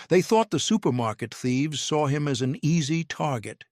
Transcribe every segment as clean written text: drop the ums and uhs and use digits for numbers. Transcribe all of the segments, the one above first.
They thought the supermarket thieves saw him as an easy target,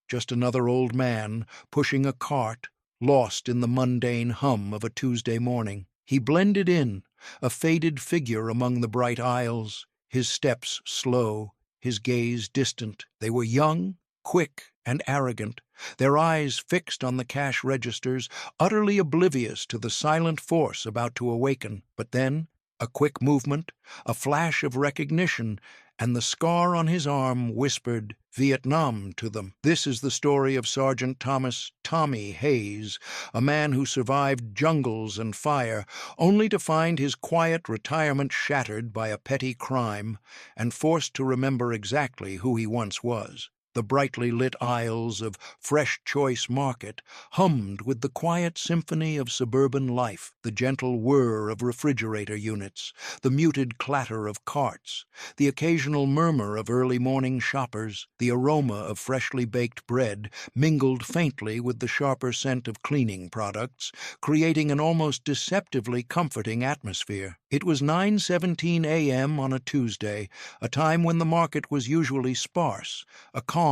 just another old man pushing a cart, lost in the mundane hum of a Tuesday morning. He blended in, a faded figure among the bright aisles, his steps slow, his gaze distant. They were young, quick, and arrogant, their eyes fixed on the cash registers, utterly oblivious to the silent force about to awaken. But then, a quick movement, a flash of recognition, and the scar on his arm whispered Vietnam to them. This is the story of Sergeant Thomas "Tommy" Hayes, a man who survived jungles and fire, only to find his quiet retirement shattered by a petty crime and forced to remember exactly who he once was. The brightly lit aisles of FreshChoice Market hummed with the quiet symphony of suburban life, the gentle whir of refrigerator units, the muted clatter of carts, the occasional murmur of early morning shoppers. The aroma of freshly baked bread mingled faintly with the sharper scent of cleaning products, creating an almost deceptively comforting atmosphere. It was 9:17 a.m. on a Tuesday, a time when the market was usually sparse, a calm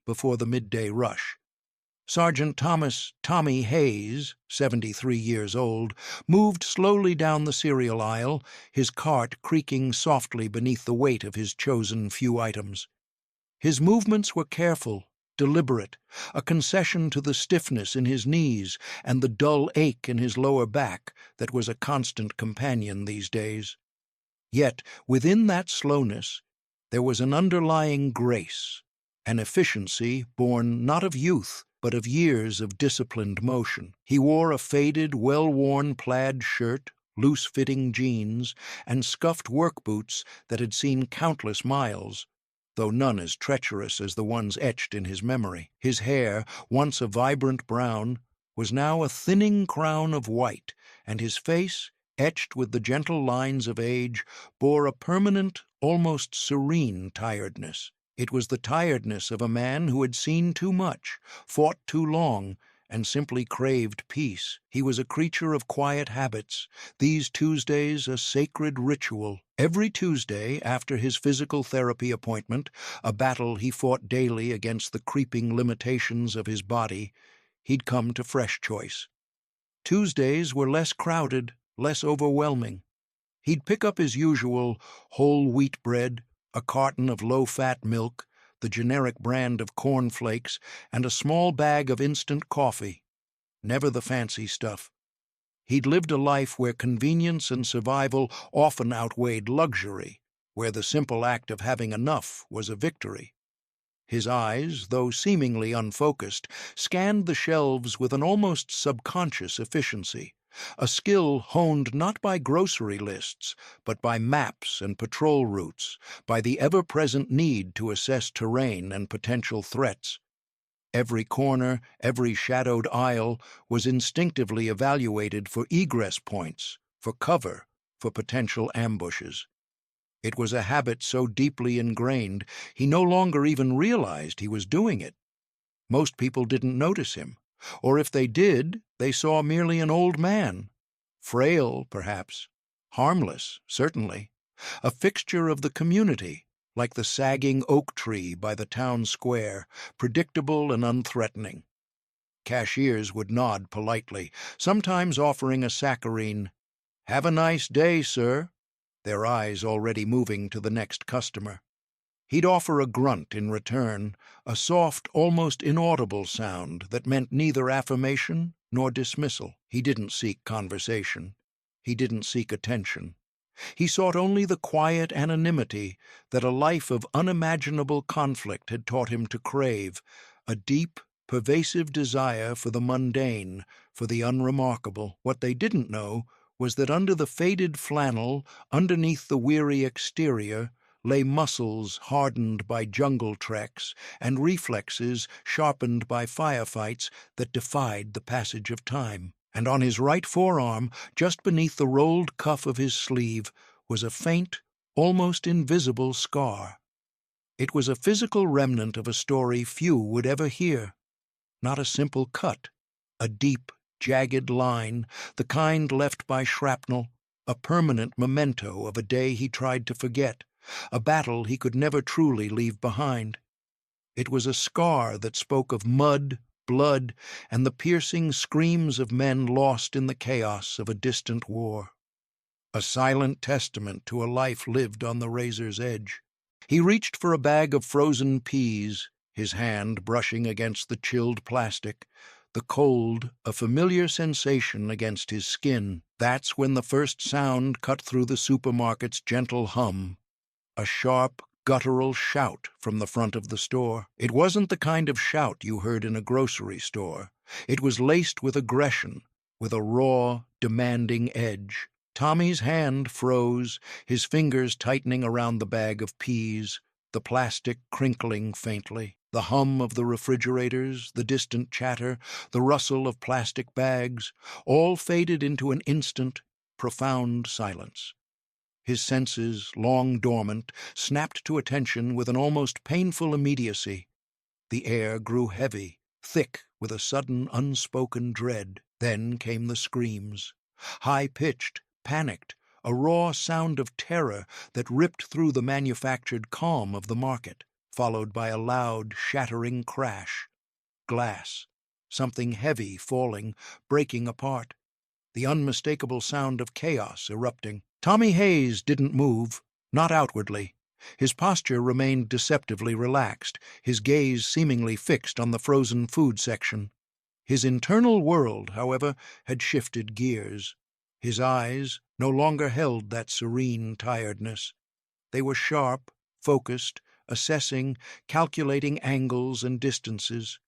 before the midday rush. Sergeant Thomas "Tommy" Hayes, 73 years old, moved slowly down the cereal aisle, his cart creaking softly beneath the weight of his chosen few items. His movements were careful, deliberate, a concession to the stiffness in his knees and the dull ache in his lower back that was a constant companion these days. Yet, within that slowness, there was an underlying grace, an efficiency born not of youth, but of years of disciplined motion. He wore a faded, well-worn plaid shirt, loose-fitting jeans, and scuffed work boots that had seen countless miles, though none as treacherous as the ones etched in his memory. His hair, once a vibrant brown, was now a thinning crown of white, and his face, etched with the gentle lines of age, bore a permanent, almost serene tiredness. It was the tiredness of a man who had seen too much, fought too long, and simply craved peace. He was a creature of quiet habits, these Tuesdays a sacred ritual. Every Tuesday, after his physical therapy appointment, a battle he fought daily against the creeping limitations of his body, he'd come to FreshChoice. Tuesdays were less crowded, less overwhelming. He'd pick up his usual whole wheat bread, a carton of low-fat milk, the generic brand of cornflakes, and a small bag of instant coffee. Never the fancy stuff. He'd lived a life where convenience and survival often outweighed luxury, where the simple act of having enough was a victory. His eyes, though seemingly unfocused, scanned the shelves with an almost subconscious efficiency, a skill honed not by grocery lists, but by maps and patrol routes, by the ever-present need to assess terrain and potential threats. Every corner, every shadowed aisle was instinctively evaluated for egress points, for cover, for potential ambushes. It was a habit so deeply ingrained, he no longer even realized he was doing it. Most people didn't notice him, or if they did, they saw merely an old man. Frail, perhaps. Harmless, certainly. A fixture of the community, like the sagging oak tree by the town square, predictable and unthreatening. Cashiers would nod politely, sometimes offering a saccharine, "Have a nice day, sir," their eyes already moving to the next customer. He'd offer a grunt in return, a soft, almost inaudible sound that meant neither affirmation nor dismissal. He didn't seek conversation. He didn't seek attention. He sought only the quiet anonymity that a life of unimaginable conflict had taught him to crave, a deep, pervasive desire for the mundane, for the unremarkable. What they didn't know was that under the faded flannel, underneath the weary exterior, lay muscles hardened by jungle treks and reflexes sharpened by firefights that defied the passage of time. And on his right forearm, just beneath the rolled cuff of his sleeve, was a faint, almost invisible scar. It was a physical remnant of a story few would ever hear. Not a simple cut, a deep, jagged line, the kind left by shrapnel, a permanent memento of a day he tried to forget, a battle he could never truly leave behind. It was a scar that spoke of mud, blood, and the piercing screams of men lost in the chaos of a distant war. A silent testament to a life lived on the razor's edge. He reached for a bag of frozen peas, his hand brushing against the chilled plastic, the cold a familiar sensation against his skin. That's when the first sound cut through the supermarket's gentle hum, a sharp, guttural shout from the front of the store. It wasn't the kind of shout you heard in a grocery store. It was laced with aggression, with a raw, demanding edge. Tommy's hand froze, his fingers tightening around the bag of peas, the plastic crinkling faintly. The hum of the refrigerators, the distant chatter, the rustle of plastic bags, all faded into an instant, profound silence. His senses, long dormant, snapped to attention with an almost painful immediacy. The air grew heavy, thick with a sudden unspoken dread. Then came the screams. High-pitched, panicked, a raw sound of terror that ripped through the manufactured calm of the market, followed by a loud, shattering crash. Glass. Something heavy falling, breaking apart. The unmistakable sound of chaos erupting. Tommy Hayes didn't move, not outwardly. His posture remained deceptively relaxed, his gaze seemingly fixed on the frozen food section. His internal world, however, had shifted gears. His eyes no longer held that serene tiredness. They were sharp, focused, assessing, calculating angles and distances.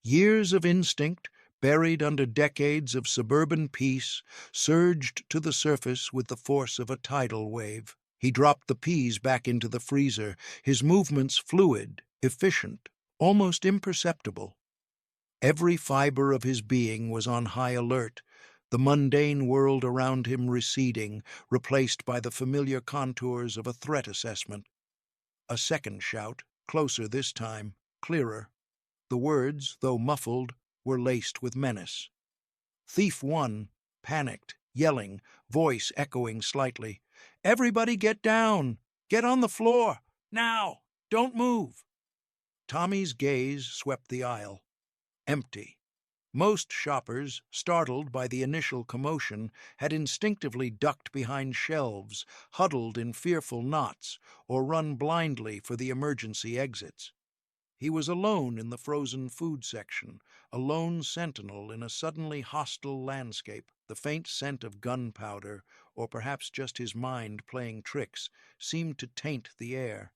Years of instinct, buried under decades of suburban peace, surged to the surface with the force of a tidal wave. He dropped the peas back into the freezer, his movements fluid, efficient, almost imperceptible. Every fiber of his being was on high alert, the mundane world around him receding, replaced by the familiar contours of a threat assessment. A second shout, closer this time, clearer. The words, though muffled, were laced with menace. Thief 1, panicked, yelling, voice echoing slightly. "Everybody get down! Get on the floor! Now! Don't move!" Tommy's gaze swept the aisle. Empty. Most shoppers, startled by the initial commotion, had instinctively ducked behind shelves, huddled in fearful knots, or run blindly for the emergency exits. He was alone in the frozen food section, a lone sentinel in a suddenly hostile landscape. The faint scent of gunpowder, or perhaps just his mind playing tricks, seemed to taint the air.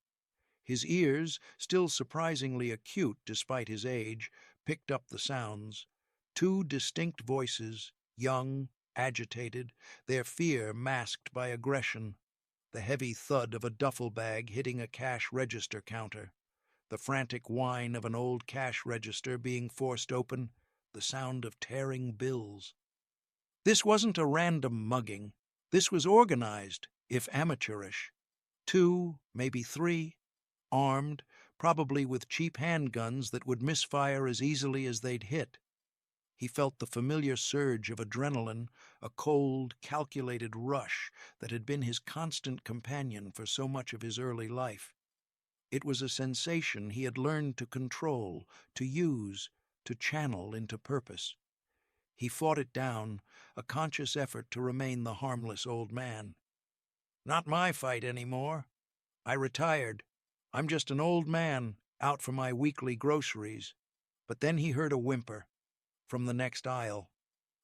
His ears, still surprisingly acute despite his age, picked up the sounds. Two distinct voices, young, agitated, their fear masked by aggression. The heavy thud of a duffel bag hitting a cash register counter. The frantic whine of an old cash register being forced open, the sound of tearing bills. This wasn't a random mugging. This was organized, if amateurish. 2, maybe 3, armed, probably with cheap handguns that would misfire as easily as they'd hit. He felt the familiar surge of adrenaline, a cold, calculated rush that had been his constant companion for so much of his early life. It was a sensation he had learned to control, to use, to channel into purpose. He fought it down, a conscious effort to remain the harmless old man. "Not my fight anymore. I retired. I'm just an old man, out for my weekly groceries." But then he heard a whimper from the next aisle.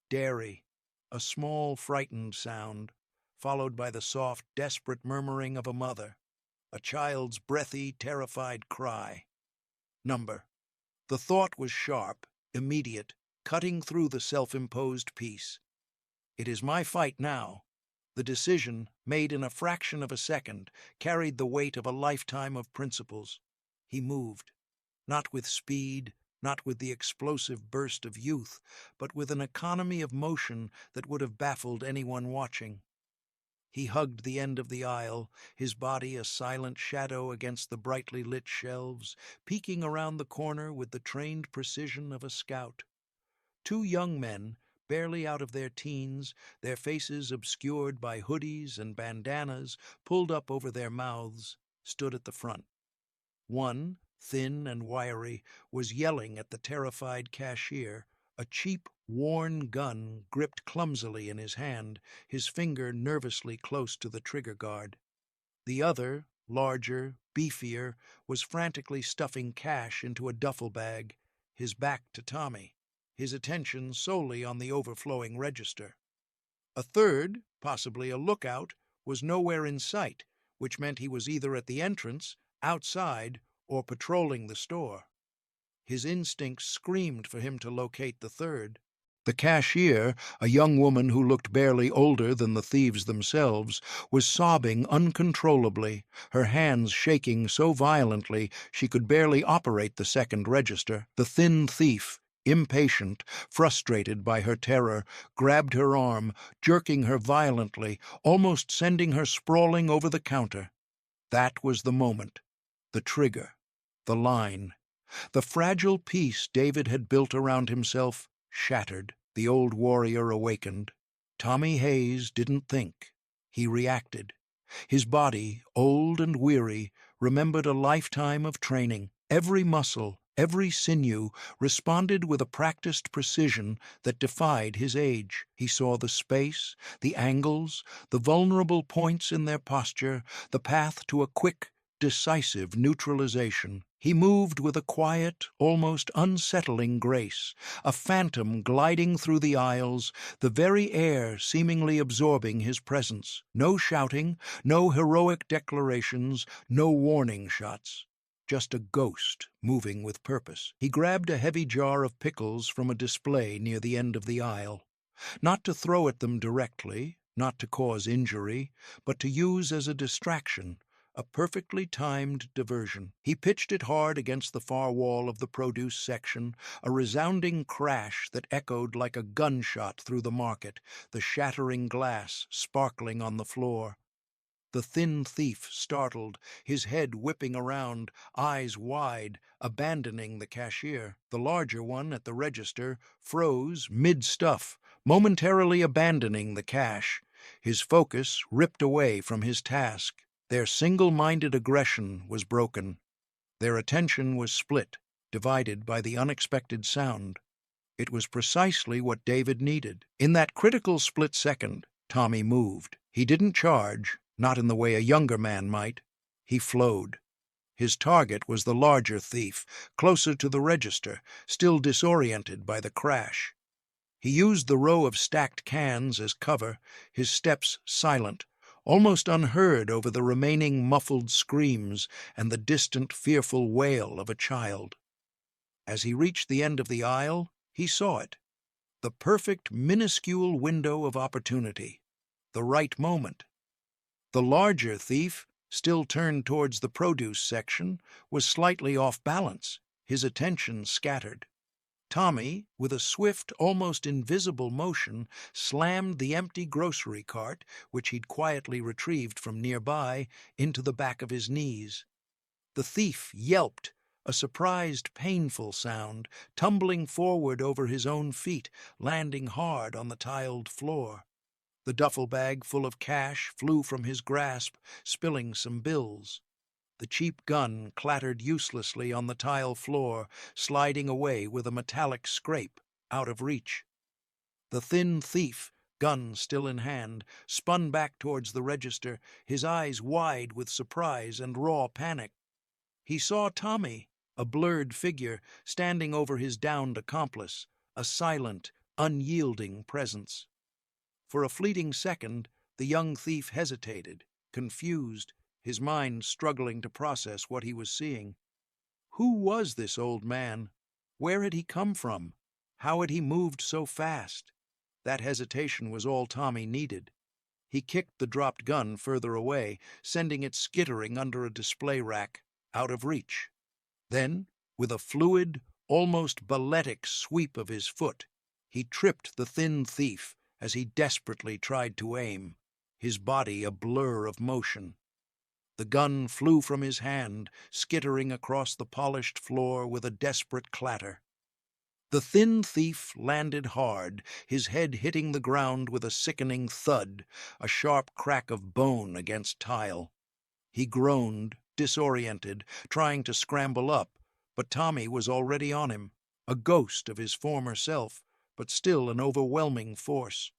Dairy, a small, frightened sound, followed by the soft, desperate murmuring of a mother. A child's breathy, terrified cry. Number. The thought was sharp, immediate, cutting through the self-imposed peace. It is my fight now. The decision, made in a fraction of a second, carried the weight of a lifetime of principles. He moved, not with speed, not with the explosive burst of youth, but with an economy of motion that would have baffled anyone watching. He hugged the end of the aisle, his body a silent shadow against the brightly lit shelves, peeking around the corner with the trained precision of a scout. Two young men, barely out of their teens, their faces obscured by hoodies and bandanas pulled up over their mouths, stood at the front. One, thin and wiry, was yelling at the terrified cashier, a cheap, worn gun gripped clumsily in his hand, his finger nervously close to the trigger guard. The other, larger, beefier, was frantically stuffing cash into a duffel bag, his back to Tommy, his attention solely on the overflowing register. A third, possibly a lookout, was nowhere in sight, which meant he was either at the entrance, outside, or patrolling the store. His instincts screamed for him to locate the third. The cashier, a young woman who looked barely older than the thieves themselves, was sobbing uncontrollably, her hands shaking so violently she could barely operate the second register. The thin thief, impatient, frustrated by her terror, grabbed her arm, jerking her violently, almost sending her sprawling over the counter. That was the moment. The trigger. The line. The fragile peace David had built around himself shattered. The old warrior awakened. Tommy Hayes didn't think. He reacted. His body, old and weary, remembered a lifetime of training. Every muscle, every sinew responded with a practiced precision that defied his age. He saw the space, the angles, the vulnerable points in their posture, the path to a quick, decisive neutralization. He moved with a quiet, almost unsettling grace, a phantom gliding through the aisles, the very air seemingly absorbing his presence. No shouting, no heroic declarations, no warning shots. Just a ghost moving with purpose. He grabbed a heavy jar of pickles from a display near the end of the aisle. Not to throw at them directly, not to cause injury, but to use as a distraction, a perfectly timed diversion. He pitched it hard against the far wall of the produce section, a resounding crash that echoed like a gunshot through the market, the shattering glass sparkling on the floor. The thin thief startled, his head whipping around, eyes wide, abandoning the cashier. The larger one at the register froze mid-stuff, momentarily abandoning the cash, his focus ripped away from his task. Their single-minded aggression was broken. Their attention was split, divided by the unexpected sound. It was precisely what David needed. In that critical split second, Tommy moved. He didn't charge, not in the way a younger man might. He flowed. His target was the larger thief, closer to the register, still disoriented by the crash. He used the row of stacked cans as cover, his steps silent, almost unheard over the remaining muffled screams and the distant, fearful wail of a child. As he reached the end of the aisle, he saw it. The perfect, minuscule window of opportunity. The right moment. The larger thief, still turned towards the produce section, was slightly off balance, his attention scattered. Tommy, with a swift, almost invisible motion, slammed the empty grocery cart, which he'd quietly retrieved from nearby, into the back of his knees. The thief yelped, a surprised, painful sound, tumbling forward over his own feet, landing hard on the tiled floor. The duffel bag full of cash flew from his grasp, spilling some bills. The cheap gun clattered uselessly on the tile floor, sliding away with a metallic scrape, out of reach. The thin thief, gun still in hand, spun back towards the register, his eyes wide with surprise and raw panic. He saw Tommy, a blurred figure, standing over his downed accomplice, a silent, unyielding presence. For a fleeting second, the young thief hesitated, confused, his mind struggling to process what he was seeing. Who was this old man? Where had he come from? How had he moved so fast? That hesitation was all Tommy needed. He kicked the dropped gun further away, sending it skittering under a display rack, out of reach. Then, with a fluid, almost balletic sweep of his foot, he tripped the thin thief as he desperately tried to aim, his body a blur of motion. The gun flew from his hand, skittering across the polished floor with a desperate clatter. The thin thief landed hard, his head hitting the ground with a sickening thud, a sharp crack of bone against tile. He groaned, disoriented, trying to scramble up, but Tommy was already on him, a ghost of his former self, but still an overwhelming force.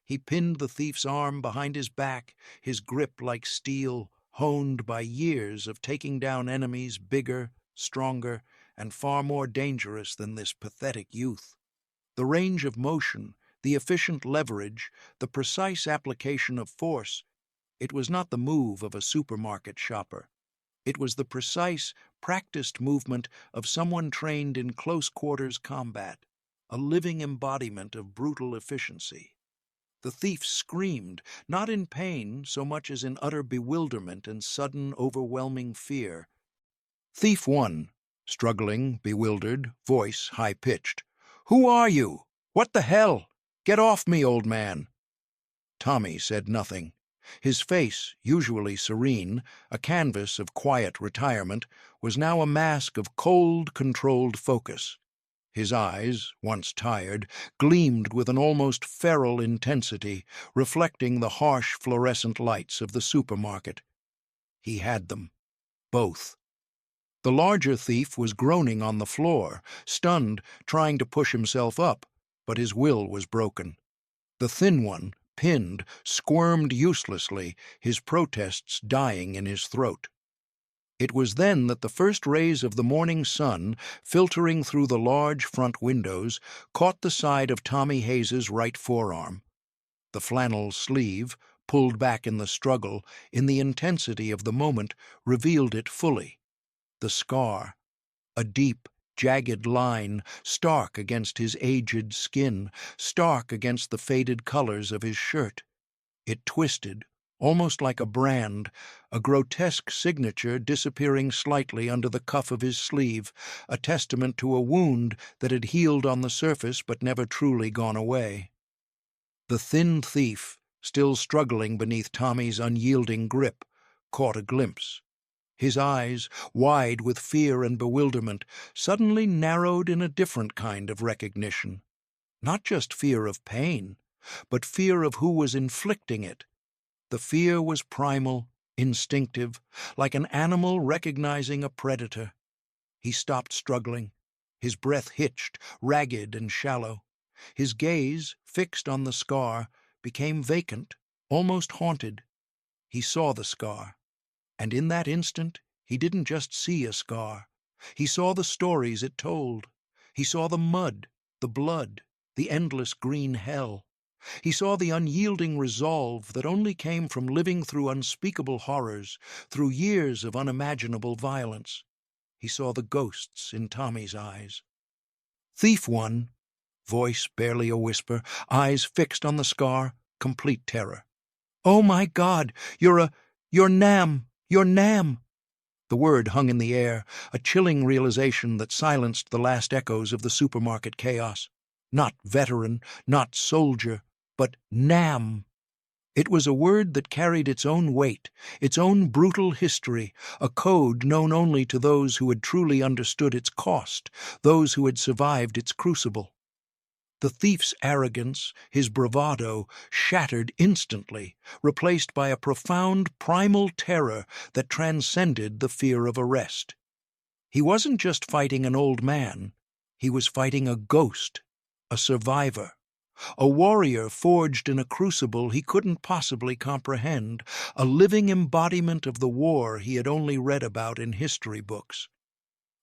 He pinned the thief's arm behind his back, his grip like steel, honed by years of taking down enemies bigger, stronger, and far more dangerous than this pathetic youth. The range of motion, the efficient leverage, the precise application of force, it was not the move of a supermarket shopper. It was the precise, practiced movement of someone trained in close-quarters combat, a living embodiment of brutal efficiency. The thief screamed, not in pain so much as in utter bewilderment and sudden, overwhelming fear. Thief 1, struggling, bewildered, voice high-pitched. "Who are you? What the hell? Get off me, old man!" Tommy said nothing. His face, usually serene, a canvas of quiet retirement, was now a mask of cold, controlled focus. His eyes, once tired, gleamed with an almost feral intensity, reflecting the harsh fluorescent lights of the supermarket. He had them. Both. The larger thief was groaning on the floor, stunned, trying to push himself up, but his will was broken. The thin one, pinned, squirmed uselessly, his protests dying in his throat. It was then that the first rays of the morning sun, filtering through the large front windows, caught the side of Tommy Hayes's right forearm. The flannel sleeve, pulled back in the struggle, in the intensity of the moment, revealed it fully. The scar, a deep, jagged line, stark against his aged skin, stark against the faded colors of his shirt. It twisted, almost like a brand, a grotesque signature disappearing slightly under the cuff of his sleeve, a testament to a wound that had healed on the surface but never truly gone away. The thin thief, still struggling beneath Tommy's unyielding grip, caught a glimpse. His eyes, wide with fear and bewilderment, suddenly narrowed in a different kind of recognition. Not just fear of pain, but fear of who was inflicting it. The fear was primal, instinctive, like an animal recognizing a predator. He stopped struggling. His breath hitched, ragged and shallow. His gaze, fixed on the scar, became vacant, almost haunted. He saw the scar, and in that instant he didn't just see a scar. He saw the stories it told. He saw the mud, the blood, the endless green hell. He saw the unyielding resolve that only came from living through unspeakable horrors, through years of unimaginable violence. He saw the ghosts in Tommy's eyes. Thief 1, voice barely a whisper, eyes fixed on the scar, complete terror. "Oh my God, you're Nam, you're Nam!" The word hung in the air, a chilling realization that silenced the last echoes of the supermarket chaos. Not veteran, not soldier, but Nam. It was a word that carried its own weight, its own brutal history, a code known only to those who had truly understood its cost, those who had survived its crucible. The thief's arrogance, his bravado, shattered instantly, replaced by a profound primal terror that transcended the fear of arrest. He wasn't just fighting an old man, he was fighting a ghost, a survivor. A warrior forged in a crucible he couldn't possibly comprehend, a living embodiment of the war he had only read about in history books.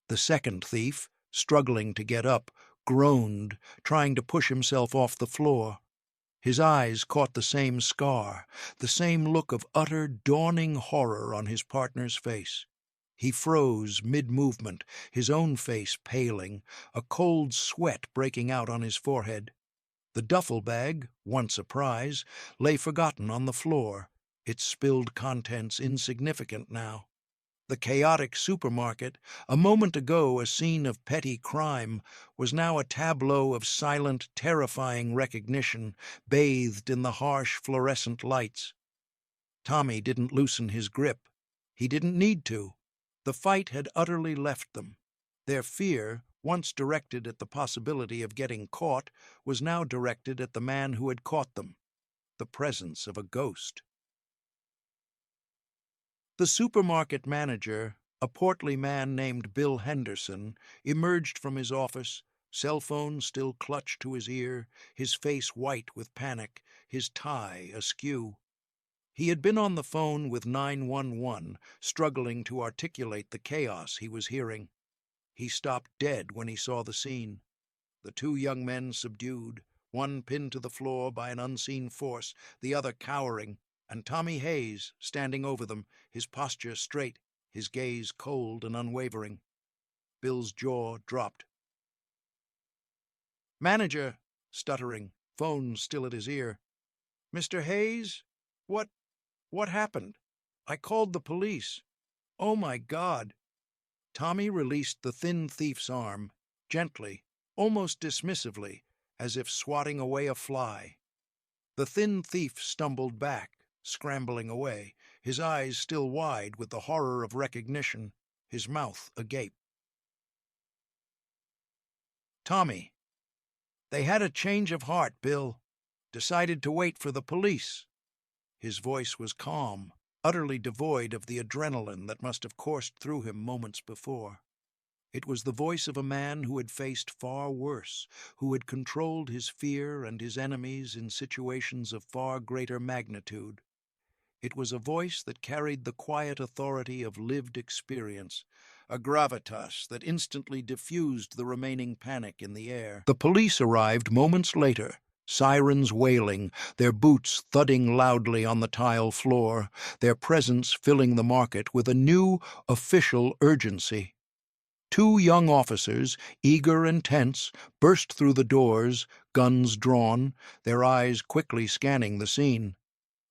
The second thief, struggling to get up, groaned, trying to push himself off the floor. His eyes caught the same scar, the same look of utter, dawning horror on his partner's face. He froze mid-movement, his own face paling, a cold sweat breaking out on his forehead. The duffel bag, once a prize, lay forgotten on the floor, its spilled contents insignificant now. The chaotic supermarket, a moment ago a scene of petty crime, was now a tableau of silent, terrifying recognition, bathed in the harsh fluorescent lights. Tommy didn't loosen his grip. He didn't need to. The fight had utterly left them. Their fear once directed at the possibility of getting caught, was now directed at the man who had caught them, the presence of a ghost. The supermarket manager, a portly man named Bill Henderson, emerged from his office, cell phone still clutched to his ear, his face white with panic, his tie askew. He had been on the phone with 911, struggling to articulate the chaos he was hearing. He stopped dead when he saw the scene. The two young men subdued, one pinned to the floor by an unseen force, the other cowering, and Tommy Hayes standing over them, his posture straight, his gaze cold and unwavering. Bill's jaw dropped. "Manager," stuttering, phone still at his ear. "Mr. Hayes? What happened? I called the police. Oh my God." Tommy released the thin thief's arm, gently, almost dismissively, as if swatting away a fly. The thin thief stumbled back, scrambling away, his eyes still wide with the horror of recognition, his mouth agape. "Tommy, they had a change of heart, Bill. Decided to wait for the police." His voice was calm, utterly devoid of the adrenaline that must have coursed through him moments before. It was the voice of a man who had faced far worse, who had controlled his fear and his enemies in situations of far greater magnitude. It was a voice that carried the quiet authority of lived experience, a gravitas that instantly diffused the remaining panic in the air. The police arrived moments later, sirens wailing, their boots thudding loudly on the tile floor, their presence filling the market with a new, official urgency. Two young officers, eager and tense, burst through the doors, guns drawn, their eyes quickly scanning the scene.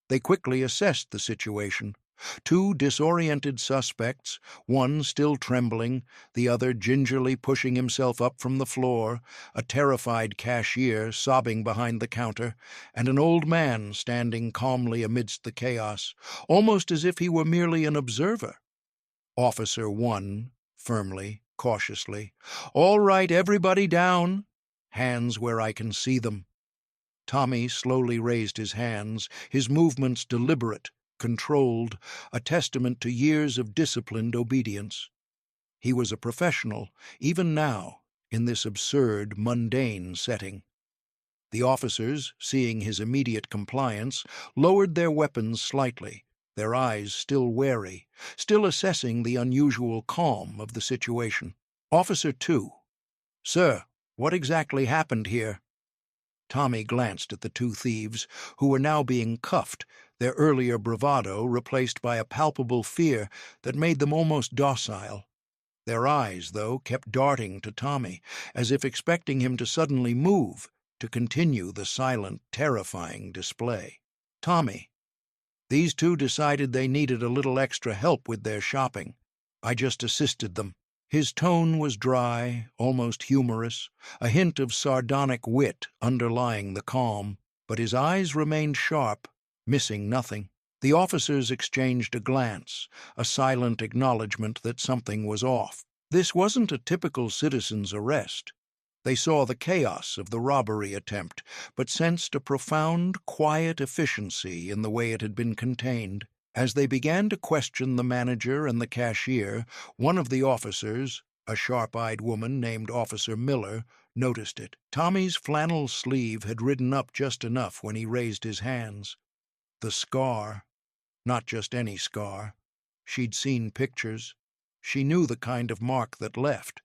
They quickly assessed the situation. Two disoriented suspects, one still trembling, the other gingerly pushing himself up from the floor, a terrified cashier sobbing behind the counter, and an old man standing calmly amidst the chaos, almost as if he were merely an observer. Officer 1, firmly, cautiously, "All right, everybody down. Hands where I can see them." Tommy slowly raised his hands, his movements deliberate, controlled, a testament to years of disciplined obedience. He was a professional, even now, in this absurd, mundane setting. The officers, seeing his immediate compliance, lowered their weapons slightly, their eyes still wary, still assessing the unusual calm of the situation. Officer 2, "Sir, what exactly happened here?" Tommy glanced at the two thieves, who were now being cuffed, their earlier bravado replaced by a palpable fear that made them almost docile. Their eyes, though, kept darting to Tommy, as if expecting him to suddenly move, to continue the silent, terrifying display. "Tommy, these two decided they needed a little extra help with their shopping. I just assisted them." His tone was dry, almost humorous, a hint of sardonic wit underlying the calm, but his eyes remained sharp, missing nothing. The officers exchanged a glance, a silent acknowledgment that something was off. This wasn't a typical citizen's arrest. They saw the chaos of the robbery attempt, but sensed a profound, quiet efficiency in the way it had been contained. As they began to question the manager and the cashier, one of the officers, a sharp-eyed woman named Officer Miller, noticed it. Tommy's flannel sleeve had ridden up just enough when he raised his hands. The scar, not just any scar. She'd seen pictures. She knew the kind of mark that left.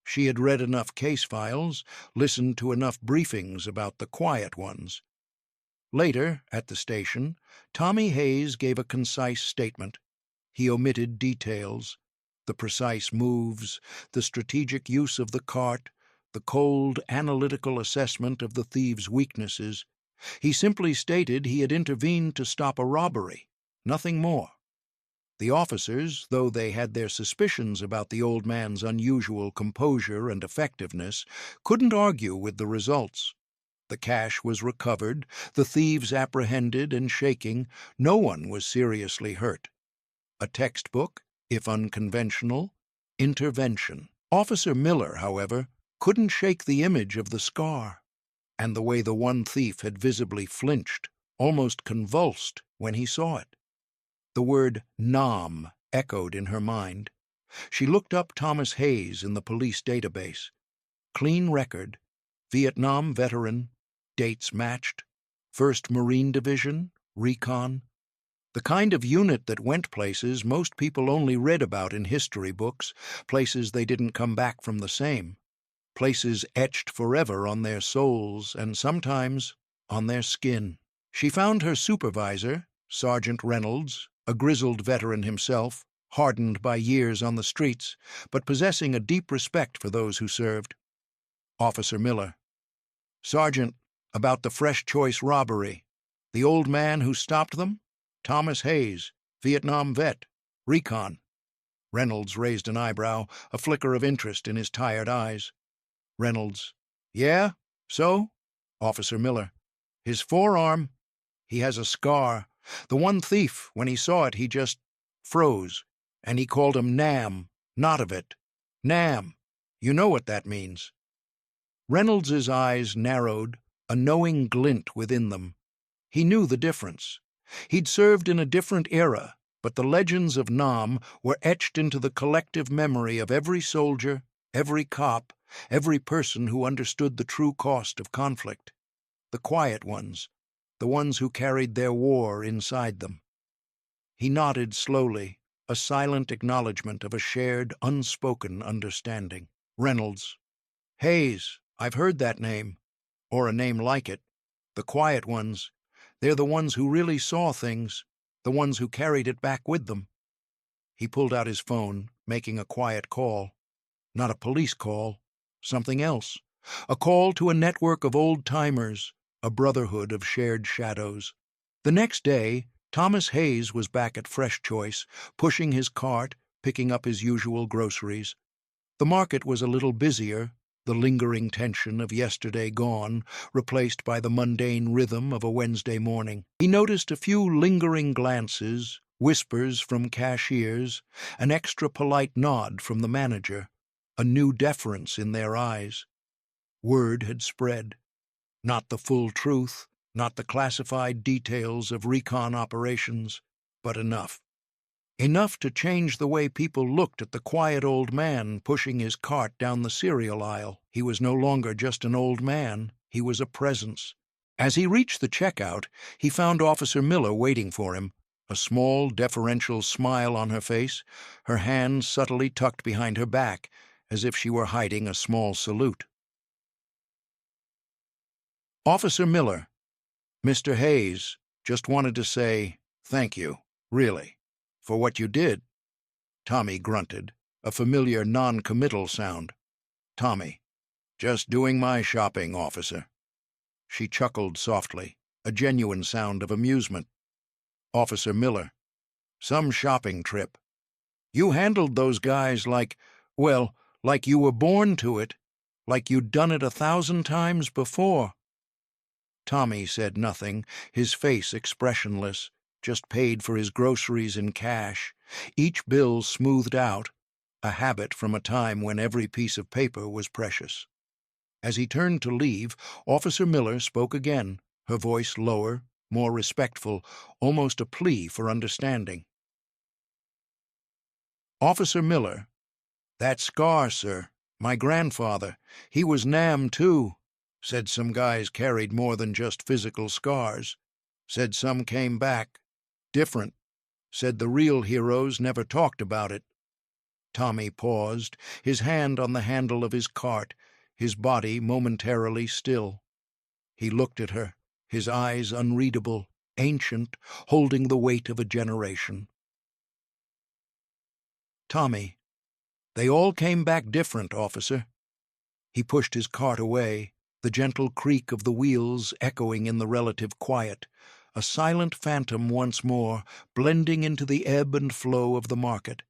She had read enough case files, listened to enough briefings about the quiet ones. Later, at the station, Tommy Hayes gave a concise statement. He omitted details, the precise moves, the strategic use of the cart, the cold, analytical assessment of the thieves' weaknesses. He simply stated he had intervened to stop a robbery, nothing more. The officers, though they had their suspicions about the old man's unusual composure and effectiveness, couldn't argue with the results. The cash was recovered, the thieves apprehended and shaking, no one was seriously hurt. A textbook, if unconventional, intervention. Officer Miller, however, couldn't shake the image of the scar, and the way the one thief had visibly flinched, almost convulsed, when he saw it. The word "Nam" echoed in her mind. She looked up Thomas Hayes in the police database. Clean record, Vietnam veteran, dates matched, 1st Marine Division, recon. The kind of unit that went places most people only read about in history books, places they didn't come back from the same, places etched forever on their souls and sometimes on their skin. She found her supervisor, Sergeant Reynolds, a grizzled veteran himself, hardened by years on the streets, but possessing a deep respect for those who served. Officer Miller. Sergeant, about the FreshChoice robbery. The old man who stopped them? Thomas Hayes, Vietnam vet, recon. Reynolds raised an eyebrow, a flicker of interest in his tired eyes. Reynolds. Yeah? So? Officer Miller. His forearm. He has a scar. The one thief, when he saw it, he just froze. And he called him Nam, not of it. Nam. You know what that means. Reynolds's eyes narrowed, a knowing glint within them. He knew the difference. He'd served in a different era, but the legends of Nam were etched into the collective memory of every soldier, every cop, every person who understood the true cost of conflict. The quiet ones, the ones who carried their war inside them. He nodded slowly, a silent acknowledgement of a shared, unspoken understanding. Reynolds. Hayes, I've heard that name. Or a name like it. The quiet ones. They're the ones who really saw things, the ones who carried it back with them. He pulled out his phone, making a quiet call. Not a police call, something else. A call to a network of old-timers, a brotherhood of shared shadows. The next day, Thomas Hayes was back at FreshChoice, pushing his cart, picking up his usual groceries. The market was a little busier, the lingering tension of yesterday gone, replaced by the mundane rhythm of a Wednesday morning. He noticed a few lingering glances, whispers from cashiers, an extra polite nod from the manager, a new deference in their eyes. Word had spread. Not the full truth, not the classified details of recon operations, but enough. Enough to change the way people looked at the quiet old man pushing his cart down the cereal aisle. He was no longer just an old man, he was a presence. As he reached the checkout, he found Officer Miller waiting for him, a small, deferential smile on her face, her hands subtly tucked behind her back, as if she were hiding a small salute. Officer Miller. Mr. Hayes, just wanted to say thank you, really. For what you did. Tommy grunted, a familiar non-committal sound. Tommy. Just doing my shopping, officer. She chuckled softly, a genuine sound of amusement. Officer Miller. Some shopping trip. You handled those guys like, well, like you were born to it, like you'd done it 1,000 times before. Tommy said nothing, his face expressionless. Just paid for his groceries in cash, each bill smoothed out, a habit from a time when every piece of paper was precious. As he turned to leave, Officer Miller spoke again, her voice lower, more respectful, almost a plea for understanding. Officer Miller. That scar, sir. My grandfather. He was Nam, too. Said some guys carried more than just physical scars. Said some came back. Different. Said the real heroes never talked about it. Tommy paused, his hand on the handle of his cart, his body momentarily still. He looked at her, his eyes unreadable, ancient, holding the weight of a generation. Tommy. They all came back different, officer. He pushed his cart away, the gentle creak of the wheels echoing in the relative quiet, a silent phantom once more, blending into the ebb and flow of the market.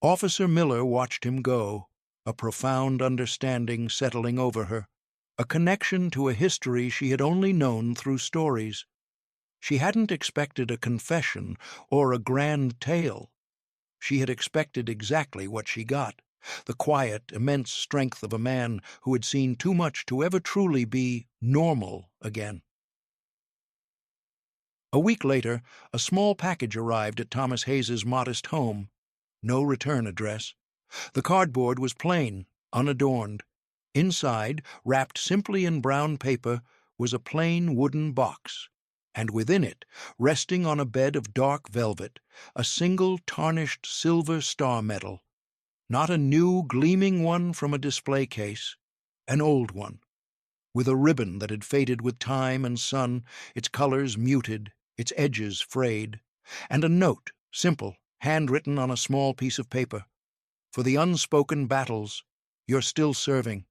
Officer Miller watched him go, a profound understanding settling over her, a connection to a history she had only known through stories. She hadn't expected a confession or a grand tale. She had expected exactly what she got, the quiet, immense strength of a man who had seen too much to ever truly be normal again. A week later, a small package arrived at Thomas Hayes's modest home. No return address. The cardboard was plain, unadorned. Inside, wrapped simply in brown paper, was a plain wooden box, and within it, resting on a bed of dark velvet, a single tarnished silver star medal. Not a new, gleaming one from a display case, an old one, with a ribbon that had faded with time and sun, its colors muted, its edges frayed, and a note, simple, handwritten on a small piece of paper. For the unspoken battles, you're still serving.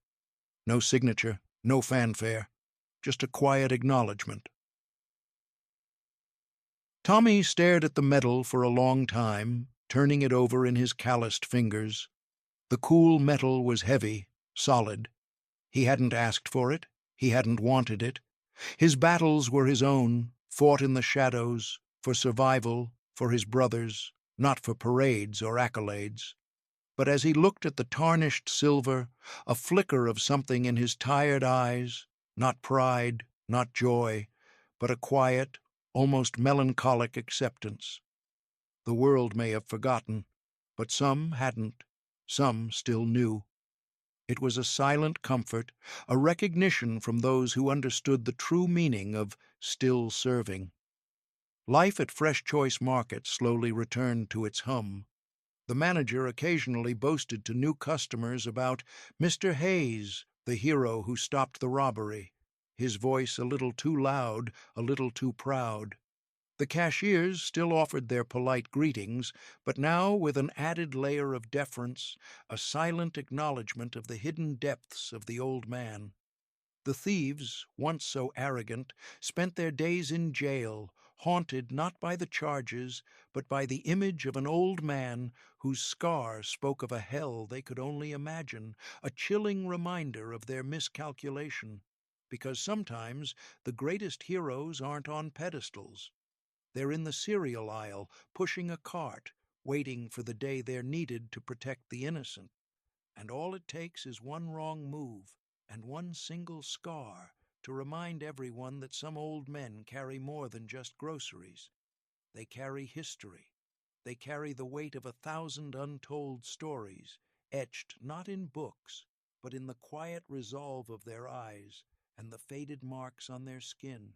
No signature, no fanfare, just a quiet acknowledgement. Tommy stared at the medal for a long time, turning it over in his calloused fingers. The cool metal was heavy, solid. He hadn't asked for it. He hadn't wanted it. His battles were his own, fought in the shadows, for survival, for his brothers, not for parades or accolades. But as he looked at the tarnished silver, a flicker of something in his tired eyes, not pride, not joy, but a quiet, almost melancholic acceptance. The world may have forgotten, but some hadn't, some still knew. It was a silent comfort, a recognition from those who understood the true meaning of still serving. Life at FreshChoice Market slowly returned to its hum. The manager occasionally boasted to new customers about Mr. Hayes, the hero who stopped the robbery, his voice a little too loud, a little too proud. The cashiers still offered their polite greetings, but now with an added layer of deference, a silent acknowledgment of the hidden depths of the old man. The thieves, once so arrogant, spent their days in jail, haunted not by the charges, but by the image of an old man whose scar spoke of a hell they could only imagine, a chilling reminder of their miscalculation. Because sometimes the greatest heroes aren't on pedestals. They're in the cereal aisle, pushing a cart, waiting for the day they're needed to protect the innocent. And all it takes is one wrong move and one single scar to remind everyone that some old men carry more than just groceries. They carry history. They carry the weight of 1,000 untold stories, etched not in books, but in the quiet resolve of their eyes and the faded marks on their skin.